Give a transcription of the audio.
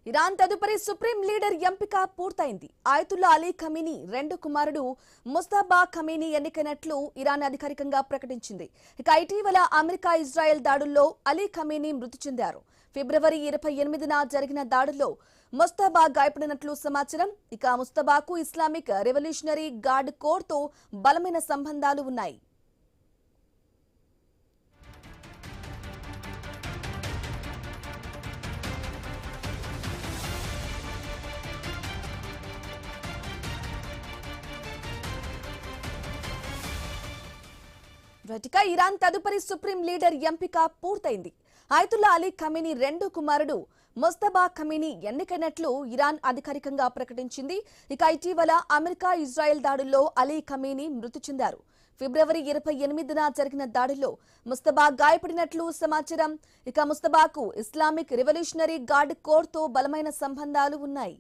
Iran తదుపరి supreme leader ఎంపిక పూర్తయింది. ఆయతుల్లా అలీ ఖమీనీ రెండో కుమారుడు ముస్తఫా ఖమీనీ ఎన్నికైనట్లు ఇరాన్ అధికారికంగా ప్రకటించింది. ఇక ఇటీవల అమెరికా ఇజ్రాయెల్ దాడుల్లో అలీ ఖమీనీ మృతి చెందారు. ఫిబ్రవరి 28న జరిగిన దాడుల్లో ముస్తఫా గాయపడినట్లు సమాచారం. ఇక ముస్తఫాకు ఇస్లామిక్ రెవల్యూషనరీ గార్డ్ కోర్ తో బలమైన సంబంధాలు ఉన్నాయి. ఇరాన్ తదుపరి సుప్రీం లీడర్ ఎంపిక పూర్తయింది. ఆయతుల్లా అలీ ఖమీనీ రెండో కుమారుడు ముస్తఫా ఖమీనీ ఎన్నికైనట్లు ఇరాన్ అధికారికంగా ప్రకటించింది. ఇక ఇటీవల అమెరికా ఇజ్రాయెల్ దాడుల్లో అలీ ఖమీనీ మృతి చెందారు. ఫిబ్రవరి 28న జరిగిన దాడుల్లో ముస్తఫా గాయపడినట్లు సమాచారం. ఇక ముస్తఫాకు ఇస్లామిక్ రెవల్యూషనరీ గార్డ్ కోర్ తో బలమైన సంబంధాలు ఉన్నాయి.